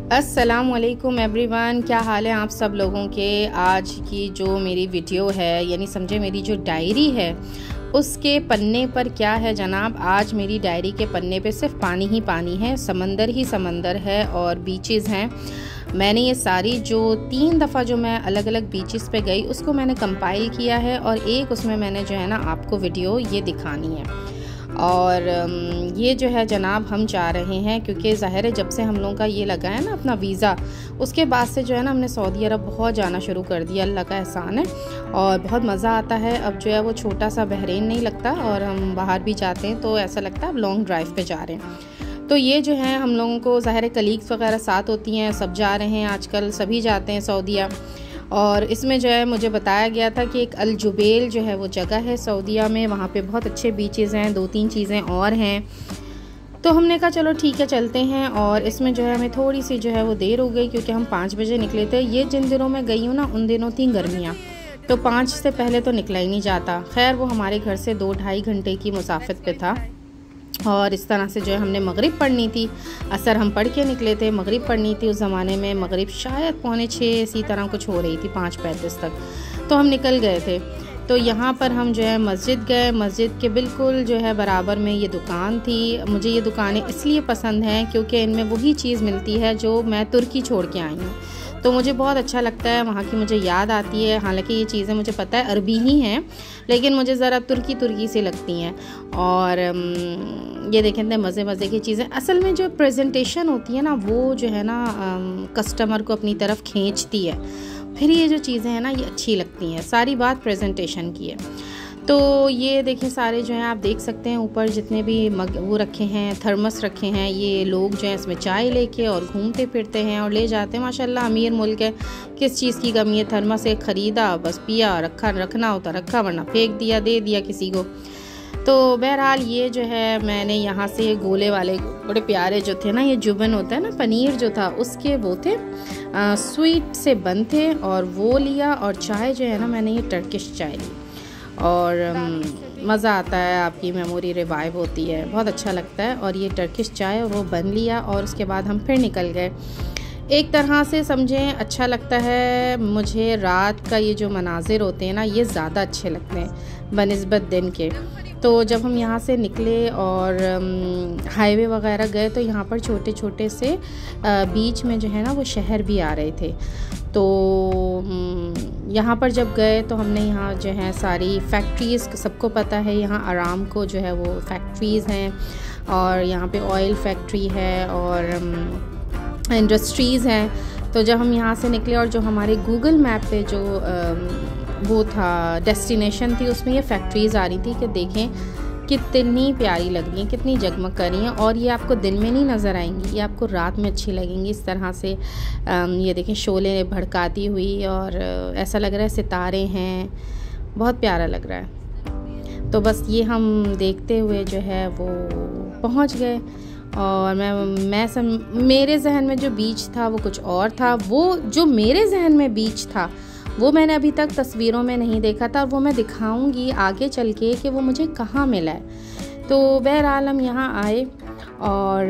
अस्सलामुअलैकुम एवरीवन, क्या हाल है आप सब लोगों के। आज की जो मेरी वीडियो है यानी समझे मेरी जो डायरी है उसके पन्ने पर क्या है जनाब। आज मेरी डायरी के पन्ने पे सिर्फ पानी ही पानी है, समंदर ही समंदर है और बीचेस हैं। मैंने ये सारी जो 3 दफ़ा जो मैं अलग अलग बीचेस पे गई उसको मैंने कंपाइल किया है और एक उसमें मैंने जो है ना आपको वीडियो ये दिखानी है। और ये जो है जनाब हम चाह रहे हैं क्योंकि ज़ाहिर है जब से हम लोगों का ये लगा है ना अपना वीज़ा, उसके बाद से जो है ना हमने सऊदी अरब बहुत जाना शुरू कर दिया। अल्लाह का एहसान है और बहुत मज़ा आता है। अब जो है वो छोटा सा बहरीन नहीं लगता और हम बाहर भी जाते हैं तो ऐसा लगता है अब लॉन्ग ड्राइव पे जा रहे हैं। तो ये जो है हम लोगों को ज़ाहिर है कलीग्स वगैरह साथ होती हैं, सब जा रहे हैं, आजकल सभी जाते हैं सऊदीया। और इसमें जो है मुझे बताया गया था कि एक अल जुबैल जो है वो जगह है सऊदीया में, वहाँ पे बहुत अच्छे बीचेस हैं, 2-3 चीज़ें और हैं। तो हमने कहा चलो ठीक है चलते हैं। और इसमें जो है हमें थोड़ी सी जो है वो देर हो गई क्योंकि हम 5 बजे निकले थे। ये जिन दिनों में गई हूँ ना उन दिनों थी गर्मियाँ, तो 5 से पहले तो निकला ही नहीं जाता। खैर वो हमारे घर से 2-2.5 घंटे की मुसाफत पे था और इस तरह से जो है हमने मगरिब पढ़नी थी। असर हम पढ़ के निकले थे, मगरिब पढ़नी थी। उस ज़माने में मगरिब शायद 5:45 इसी तरह कुछ हो रही थी, 5:35 तक तो हम निकल गए थे। तो यहाँ पर हम जो है मस्जिद गए। मस्जिद के बिल्कुल जो है बराबर में ये दुकान थी। मुझे ये दुकानें इसलिए पसंद हैं क्योंकि इनमें वही चीज़ मिलती है जो मैं तुर्की छोड़ के आई हूँ, तो मुझे बहुत अच्छा लगता है। वहाँ की मुझे याद आती है, हालांकि ये चीज़ें मुझे पता है अरबी ही हैं लेकिन मुझे ज़रा तुर्की सी लगती हैं। और ये देखें इतने मज़े की चीज़ें। असल में जो प्रेजेंटेशन होती है ना वो जो है ना कस्टमर को अपनी तरफ खींचती है। फिर ये जो चीज़ें हैं ना ये अच्छी लगती हैं, सारी बात प्रेजेंटेशन की है। तो ये देखें सारे जो हैं आप देख सकते हैं ऊपर जितने भी मग वो रखे हैं, थर्मस रखे हैं, ये लोग जो हैं इसमें चाय लेके और घूमते फिरते हैं और ले जाते हैं। माशाल्लाह अमीर मुल्क है, किस चीज़ की कमी है। थर्मस एक ख़रीदा, बस पिया, रखना होता रखा, वरना फेंक दिया, दे दिया किसी को। तो बहरहाल ये जो है मैंने यहाँ से गोले वाले बड़े प्यारे जो थे ना, ये जुबन होता है ना पनीर जो था उसके वो थे, स्वीट से बन थे और वो लिया। और चाय जो है ना मैंने ये टर्किश चाय ली और मज़ा आता है, आपकी मेमोरी रिवाइव होती है, बहुत अच्छा लगता है। और ये टर्किश चाय वो बन लिया और उसके बाद हम फिर निकल गए। एक तरह से समझें अच्छा लगता है मुझे। रात का ये जो मनाजिर होते हैं ना ये ज़्यादा अच्छे लगते हैं बनिस्बत दिन के। तो जब हम यहाँ से निकले और हाईवे वगैरह गए तो यहाँ पर छोटे छोटे से बीच में जो है ना वो शहर भी आ रहे थे। तो यहाँ पर जब गए तो हमने यहाँ जो है सारी फैक्ट्रीज़, सबको पता है यहाँ आरामको जो है वो फैक्ट्रीज़ हैं और यहाँ पे ऑयल फैक्ट्री है और इंडस्ट्रीज़ हैं। तो जब हम यहाँ से निकले और जो हमारे गूगल मैप पे जो वो था डेस्टिनेशन थी उसमें ये फैक्ट्रीज़ आ रही थी कि देखें कितनी प्यारी लग रही हैं, कितनी जगमग कर रही हैं। और ये आपको दिन में नहीं नज़र आएंगी, ये आपको रात में अच्छी लगेंगी। इस तरह से ये देखें शोले भड़काती हुई और ऐसा लग रहा है सितारे हैं, बहुत प्यारा लग रहा है। तो बस ये हम देखते हुए जो है वो पहुंच गए। और मेरे जहन में जो बीच था वो कुछ और था। वो जो मेरे जहन में बीच था वो मैंने अभी तक तस्वीरों में नहीं देखा था और वो मैं दिखाऊंगी आगे चल के कि वो मुझे कहाँ मिला है। तो बहरहाल हम यहाँ आए और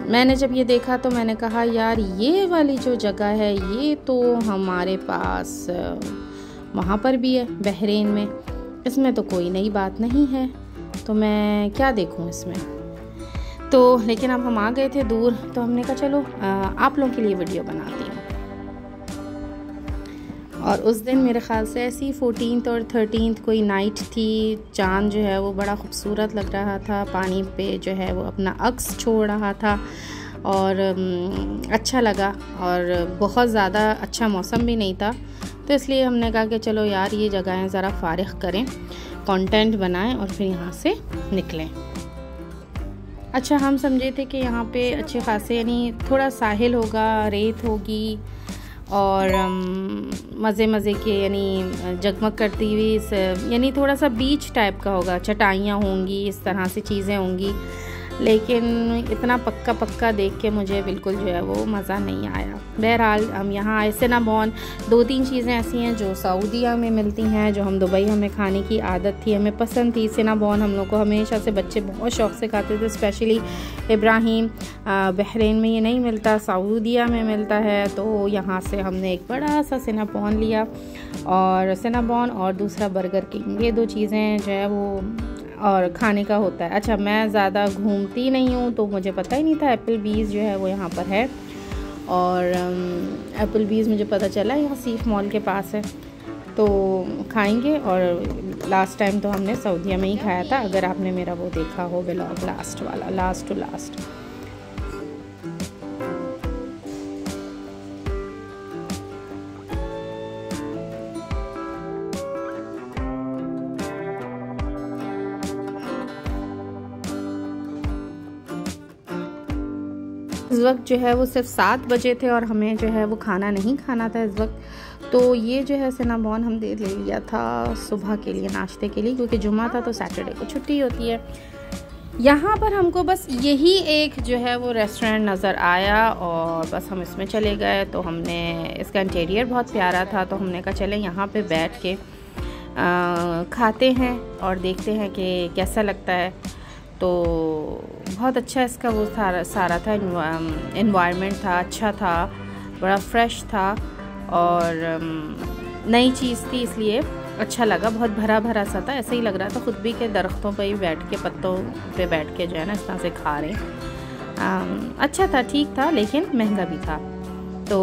मैंने जब ये देखा तो मैंने कहा यार ये वाली जो जगह है ये तो हमारे पास वहाँ पर भी है बहरीन में, इसमें तो कोई नई बात नहीं है, तो मैं क्या देखूँ इसमें। तो लेकिन अब हम आ गए थे दूर तो हमने कहा चलो आप लोगों के लिए वीडियो बनाती हूँ। और उस दिन मेरे ख़्याल से ऐसी 14th और 13th कोई नाइट थी। चाँद जो है वो बड़ा ख़ूबसूरत लग रहा था, पानी पे जो है वो अपना अक्स छोड़ रहा था और अच्छा लगा। और बहुत ज़्यादा अच्छा मौसम भी नहीं था, तो इसलिए हमने कहा कि चलो यार ये जगहें ज़रा फ़ारिग करें, कंटेंट बनाएं और फिर यहाँ से निकलें। अच्छा हम समझे थे कि यहाँ पे अच्छे खासे यानी थोड़ा साहिल होगा, रेत होगी और मज़े के यानी जगमग करती हुई यानी थोड़ा सा बीच टाइप का होगा, चटाइयाँ होंगी, इस तरह से चीज़ें होंगी। लेकिन इतना पक्का पक्का देख के मुझे बिल्कुल जो है वो मज़ा नहीं आया। बहरहाल हम यहाँ आए। सिनामॉन 2-3 चीज़ें ऐसी हैं जो सऊदीया में मिलती हैं, जो हम दुबई हमें खाने की आदत थी, हमें पसंद थी। सिनामॉन हम लोग को हमेशा से बच्चे बहुत शौक़ से खाते थे, स्पेशली इब्राहिम। बहरीन में ये नहीं मिलता, सऊदीया में मिलता है। तो यहाँ से हमने एक बड़ा सा सिनामॉन लिया, और सिनामॉन और दूसरा बर्गर किंग, ये 2 चीज़ें जो है वो और खाने का होता है। अच्छा, मैं ज़्यादा घूमती नहीं हूँ तो मुझे पता ही नहीं था एप्पलबीज़ जो है वो यहाँ पर है, और एप्पलबीज़ मुझे पता चला यहाँ सीफ मॉल के पास है। तो खाएंगे, और लास्ट टाइम तो हमने सऊदीया में ही खाया था, अगर आपने मेरा वो देखा हो व्लॉग लास्ट वाला, लास्ट टू लास्ट। इस वक्त जो है वो सिर्फ 7 बजे थे, और हमें जो है वो खाना नहीं खाना था इस वक्त। तो ये जो है सिनामॉन हम ले लिया था सुबह के लिए, नाश्ते के लिए, क्योंकि जुम्मा था तो सैटरडे को छुट्टी होती है। यहाँ पर हमको बस यही एक जो है वो रेस्टोरेंट नज़र आया, और बस हम इसमें चले गए। तो हमने, इसका इंटीरियर बहुत प्यारा था, तो हमने कहा चले यहाँ पे बैठ के खाते हैं और देखते हैं कि कैसा लगता है। तो बहुत अच्छा इसका वो सारा था, एनवायरनमेंट था, अच्छा था, बड़ा फ्रेश था, और नई चीज़ थी, इसलिए अच्छा लगा। बहुत भरा भरा सा था, ऐसे ही लग रहा था खुद भी के दरख्तों पे ही बैठ के, पत्तों पे बैठ के जो है ना इस तरह से खा रहे हैं। अच्छा था, ठीक था, लेकिन महंगा भी था। तो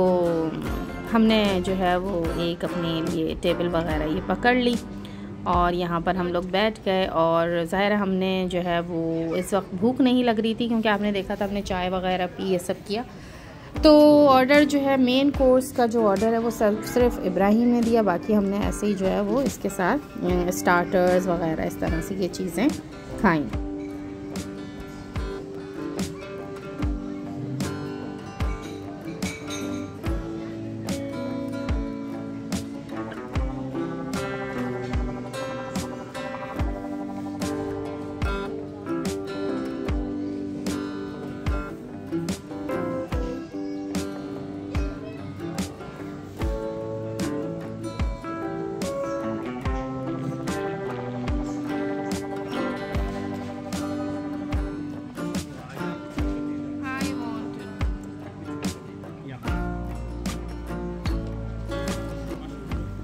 हमने जो है वो एक अपने लिए टेबल वगैरह ये पकड़ ली, और यहाँ पर हम लोग बैठ गए। और ज़ाहिर हमने जो है वो इस वक्त भूख नहीं लग रही थी, क्योंकि आपने देखा था हमने चाय वगैरह पी, ये सब किया। तो ऑर्डर जो है, मेन कोर्स का जो ऑर्डर है वो सिर्फ इब्राहिम ने दिया, बाकी हमने ऐसे ही जो है वो इसके साथ स्टार्टर्स वगैरह इस तरह से ये चीज़ें खाई।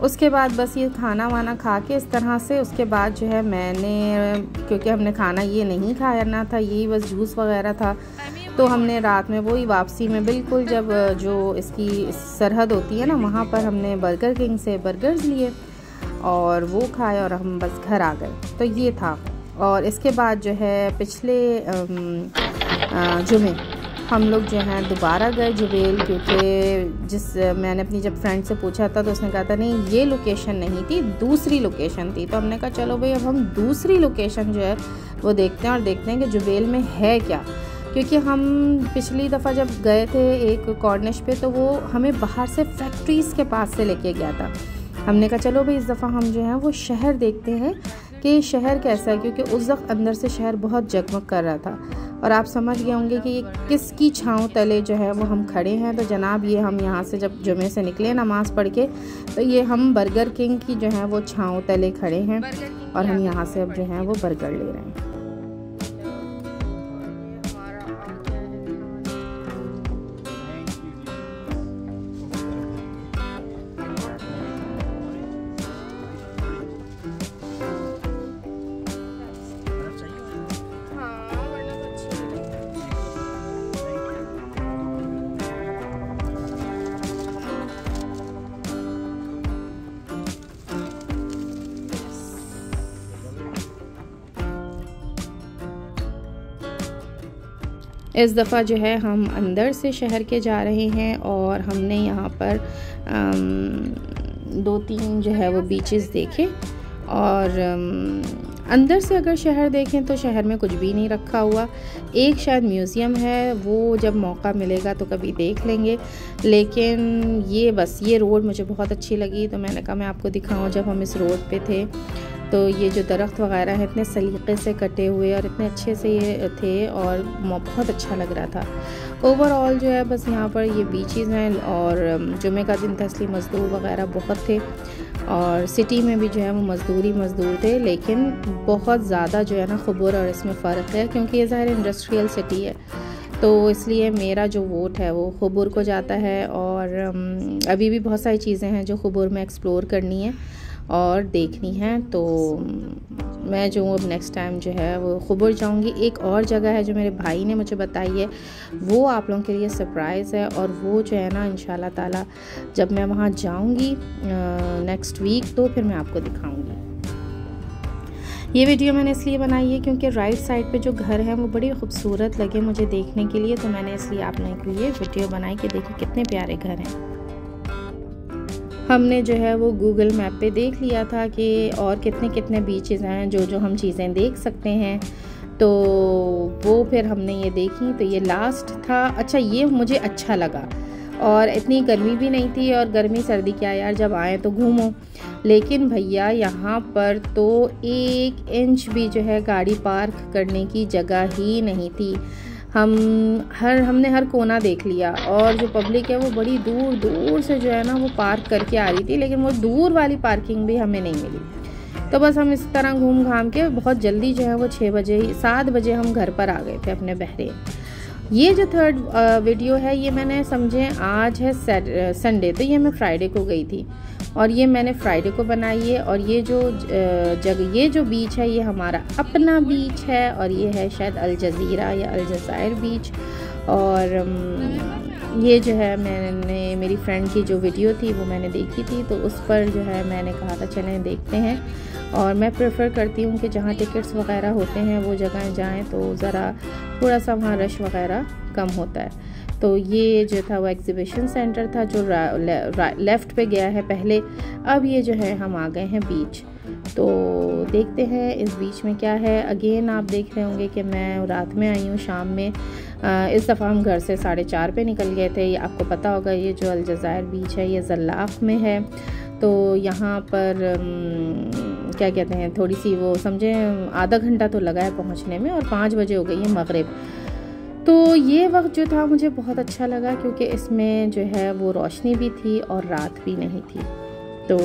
उसके बाद बस ये खाना वाना खा के इस तरह से, उसके बाद जो है मैंने, क्योंकि हमने खाना ये नहीं खाया ना था, यही बस जूस वगैरह था, तो हमने रात में वही वापसी में बिल्कुल जब जो इसकी सरहद होती है ना, वहाँ पर हमने बर्गर किंग से बर्गर्स लिए और वो खाए, और हम बस घर आ गए। तो ये था। और इसके बाद जो है पिछले जुमे हम लोग जो हैं दोबारा गए जुबेल, क्योंकि मैंने अपनी जब फ्रेंड से पूछा था तो उसने कहा था नहीं ये लोकेशन नहीं थी, दूसरी लोकेशन थी। तो हमने कहा चलो भाई अब हम दूसरी लोकेशन जो है वो देखते हैं, और देखते हैं कि जुबेल में है क्या। क्योंकि हम पिछली दफ़ा जब गए थे एक कॉर्निश पे, तो वो हमें बाहर से फैक्ट्रीज़ के पास से लेके गया था। हमने कहा चलो भाई इस दफ़ा हम जो है वो शहर देखते हैं कि शहर कैसा है, क्योंकि उस वक्त अंदर से शहर बहुत जगमग कर रहा था। और आप समझ गए होंगे कि ये किसकी छाँव तले जो है वो हम खड़े हैं। तो जनाब ये हम यहाँ से जब जुमे से निकले नमाज़ पढ़ के, तो ये हम बर्गर किंग की जो है वो छाँव तले खड़े हैं, और हम यहाँ से अब जो है वो बर्गर ले रहे हैं। इस दफ़ा जो है हम अंदर से शहर के जा रहे हैं, और हमने यहाँ पर 2-3 जो है वो बीचेस देखे। और अंदर से अगर शहर देखें तो शहर में कुछ भी नहीं रखा हुआ। एक शायद म्यूज़ियम है, वो जब मौका मिलेगा तो कभी देख लेंगे। लेकिन ये बस ये रोड मुझे बहुत अच्छी लगी, तो मैंने कहा मैं आपको दिखाऊं। जब हम इस रोड पे थे तो ये जो दरख्त वगैरह हैं इतने सलीक़े से कटे हुए और इतने अच्छे से ये थे और बहुत अच्छा लग रहा था। ओवरऑल जो है बस यहाँ पर ये बीचेस हैं और जुमे का दिन था इसलिए मज़दूर वगैरह बहुत थे और सिटी में भी जो है वो मज़दूर थे, लेकिन बहुत ज़्यादा जो है ना ख़ुबूर और इसमें फ़र्क है क्योंकि ये ज़ाहिर इंडस्ट्रियल सिटी है, तो इसलिए मेरा जो वोट है वो ख़ुबूर को जाता है। और अभी भी बहुत सारी चीज़ें हैं जो ख़ुबूर में एक्सप्लोर करनी है और देखनी है, तो मैं जो अब नेक्स्ट टाइम जो है वो ख़ुबूर जाऊंगी। एक और जगह है जो मेरे भाई ने मुझे बताई है, वो आप लोगों के लिए सरप्राइज़ है और वो जो है ना इंशाल्लाह ताला जब मैं वहाँ जाऊंगी नेक्स्ट वीक तो फिर मैं आपको दिखाऊंगी। ये वीडियो मैंने इसलिए बनाई है क्योंकि राइट साइड पे जो घर हैं वो बड़ी खूबसूरत लगे मुझे देखने के लिए, तो मैंने इसलिए आप लोगों के लिए वीडियो बनाई कि देखिए कितने प्यारे घर हैं। हमने जो है वो गूगल मैप पे देख लिया था कि और कितने कितने बीचेस हैं जो हम चीज़ें देख सकते हैं, तो वो फिर हमने ये देखी, तो ये लास्ट था। अच्छा, ये मुझे अच्छा लगा और इतनी गर्मी भी नहीं थी, और गर्मी सर्दी क्या यार, जब आए तो घूमो। लेकिन भैया यहाँ पर तो 1 इंच भी जो है गाड़ी पार्क करने की जगह ही नहीं थी। हमने हर कोना देख लिया और जो पब्लिक है वो बड़ी दूर दूर से जो है ना वो पार्क करके आ रही थी, लेकिन वो दूर वाली पार्किंग भी हमें नहीं मिली। तो बस हम इस तरह घूम घाम के बहुत जल्दी जो है वो 7 बजे हम घर पर आ गए थे अपने बहरीन। ये जो थर्ड वीडियो है ये मैंने समझे आज है संडे, तो ये मैं फ्राइडे को गई थी और ये मैंने फ्राइडे को बनाई है। और ये जो जगह, ये जो बीच है ये हमारा अपना बीच है और ये है शायद अल जज़ीरा या अल जज़ायर बीच। और ये जो है मैंने मेरी फ्रेंड की जो वीडियो थी वो मैंने देखी थी, तो उस पर जो है मैंने कहा था चलें देखते हैं। और मैं प्रेफर करती हूँ कि जहाँ टिकट्स वगैरह होते हैं वो जगह जाएं तो ज़रा थोड़ा सा वहाँ रश वगैरह कम होता है। तो ये जो था वो एग्ज़िबिशन सेंटर था जो लेफ़्ट पे गया है पहले। अब ये जो है हम आ गए हैं बीच, तो देखते हैं इस बीच में क्या है। अगेन आप देख रहे होंगे कि मैं रात में आई हूँ, शाम में। इस दफ़ा हम घर से 4:30 पे निकल गए थे। ये आपको पता होगा ये जो अल जज़ायर बीच है ये ज़ल्लाफ़ में है, तो यहाँ पर क्या कहते हैं, थोड़ी सी वो समझें आधा घंटा तो लगा है पहुँचने में, और 5 बजे हो गई है मगरिब। तो ये वक्त जो था मुझे बहुत अच्छा लगा क्योंकि इसमें जो है वो रोशनी भी थी और रात भी नहीं थी, तो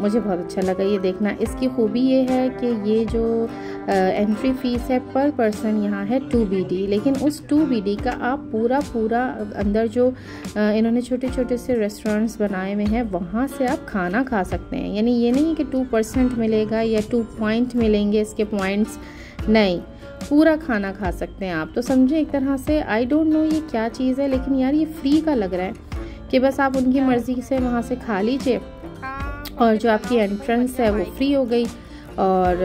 मुझे बहुत अच्छा लगा ये देखना। इसकी खूबी ये है कि ये जो एंट्री फ़ीस है पर पर्सन यहाँ है 2 BD, लेकिन उस 2 BD का आप पूरा अंदर जो इन्होंने छोटे छोटे से रेस्टोरेंट्स बनाए हुए हैं वहाँ से आप खाना खा सकते हैं। यानी ये नहीं कि 2% मिलेगा या 2 पॉइंट मिलेंगे इसके पॉइंट्स, नहीं, पूरा खाना खा सकते हैं आप। तो समझे एक तरह से, आई डोंट नो ये क्या चीज़ है, लेकिन यार ये फ्री का लग रहा है कि बस आप उनकी मर्ज़ी से वहाँ से खा लीजिए और जो आपकी एंट्रेंस है वो फ्री हो गई। और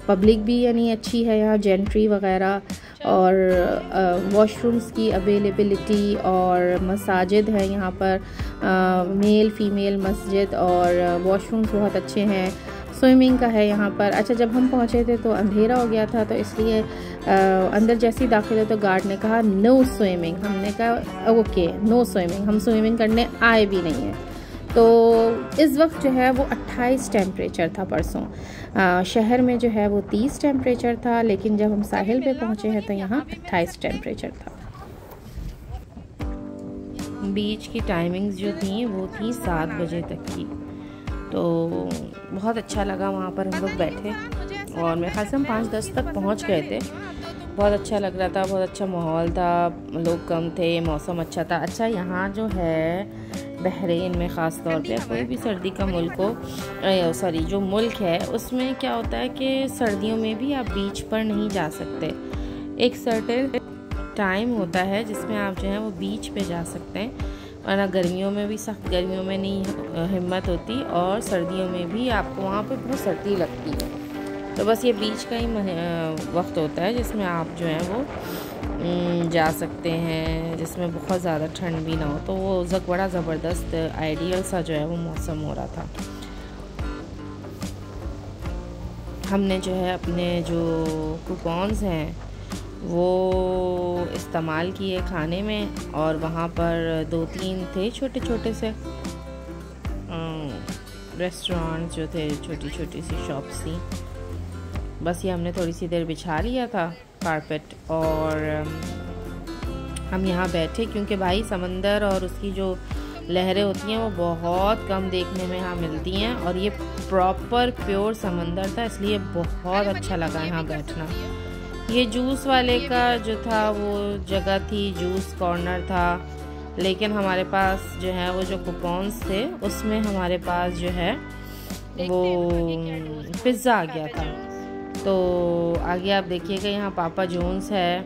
पब्लिक भी यानी अच्छी है यहाँ, जेंट्री वगैरह, और वॉशरूम्स की अवेलेबिलिटी, और मसाजिद है यहाँ पर, मेल फीमेल मस्जिद, और वॉशरूम्स बहुत अच्छे हैं। स्विमिंग का है यहाँ पर। अच्छा, जब हम पहुँचे थे तो अंधेरा हो गया था, तो इसलिए अंदर जैसे ही दाखिल हुए तो गार्ड ने कहा नो स्विमिंग। हमने कहा ओके नो स्विमिंग, हम स्विमिंग करने आए भी नहीं हैं। तो इस वक्त जो है वो 28 टेम्परेचर था परसों। शहर में जो है वो 30 टेम्परेचर था, लेकिन जब हम साहिल पे पहुँचे हैं तो यहाँ 28 टेम्परेचर था। बीच की टाइमिंग्स जो थी वो थी 7 बजे तक की, तो बहुत अच्छा लगा वहाँ पर हम लोग बैठे, और मेरे ख्याल से हम 5-10 तक पहुँच गए थे। बहुत अच्छा लग रहा था, बहुत अच्छा माहौल था, लोग कम थे, मौसम अच्छा था। अच्छा, यहाँ जो है बहरीन में ख़ास तौर पे कोई भी सर्दी का मुल्क हो, सॉरी जो मुल्क है उसमें क्या होता है कि सर्दियों में भी आप बीच पर नहीं जा सकते। एक सर्टेन टाइम होता है जिसमें आप जो है वो बीच पे जा सकते हैं, वरना गर्मियों में भी सख्त गर्मियों में नहीं हिम्मत होती, और सर्दियों में भी आपको वहाँ पे बहुत सर्दी लगती है। तो बस ये बीच का ही वक्त होता है जिसमें आप जो है वो जा सकते हैं, जिसमें बहुत ज़्यादा ठंड भी ना हो। तो वो बड़ा ज़बरदस्त आइडियल सा जो है वो मौसम हो रहा था। हमने जो है अपने जो कूपन्स हैं वो इस्तेमाल किए खाने में, और वहाँ पर 2-3 थे छोटे छोटे से रेस्टोरेंट जो थे, छोटी छोटी सी शॉप्स थी। बस ये हमने थोड़ी सी देर बिछा लिया था कारपेट और हम यहाँ बैठे, क्योंकि भाई समंदर और उसकी जो लहरें होती हैं वो बहुत कम देखने में यहाँ मिलती हैं, और ये प्रॉपर प्योर समंदर था, इसलिए बहुत अच्छा लगा यहाँ बैठना। ये जूस वाले का जो था वो जगह थी, जूस कॉर्नर था, लेकिन हमारे पास जो है वो जो कूपन्स थे उसमें हमारे पास जो है वो पिज़्ज़ा आ गया था। तो आगे आप देखिएगा यहाँ पापा जॉन्स है,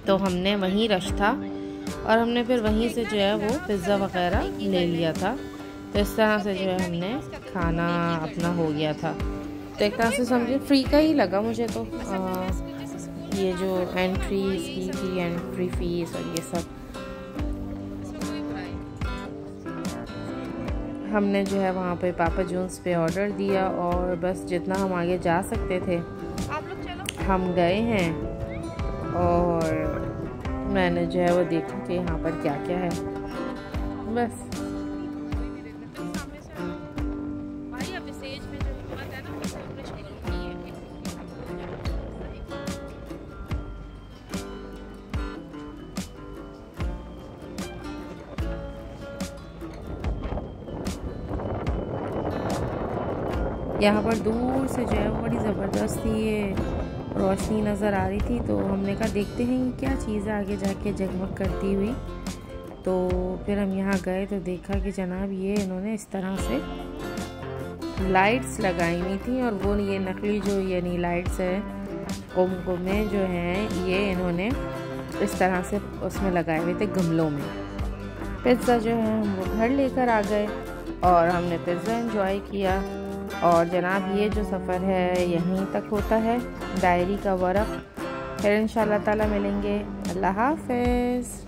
तो हमने वहीं रश था और हमने फिर वहीं से जो है वो पिज़्ज़ा वगैरह ले लिया था। तो इस तरह से जो है हमने खाना अपना हो गया था। तो एक तरह से समझिए फ्री का ही लगा मुझे तो। ये जो एंट्री इसकी थी, एंट्री फीस और ये सब हमने जो है वहाँ पे पापा जॉन्स पे ऑर्डर दिया, और बस जितना हम आगे जा सकते थे हम गए हैं। और मैंने जो है वो देखा कि यहाँ पर क्या क्या है। बस यहाँ पर दूर से जो है बड़ी ज़बरदस्त ये रोशनी नज़र आ रही थी। तो हमने कहा देखते हैं ये क्या चीज़ है आगे जाके जगमग करती हुई। तो फिर हम यहाँ गए तो देखा कि जनाब ये इन्होंने इस तरह से लाइट्स लगाई हुई थी, और वो ये नकली जो यानी लाइट्स है कुमकुमे जो हैं ये इन्होंने इस तरह से उसमें लगाए हुए थे गमलों में। पिज़्ज़ा जो है हम वो घर लेकर आ गए और हमने पिज़्ज़ा एंजॉय किया। और जनाब ये जो सफ़र है यहीं तक होता है, डायरी का वर्क। फिर इंशाल्लाह ताला मिलेंगे। अल्लाह हाफ़िज़।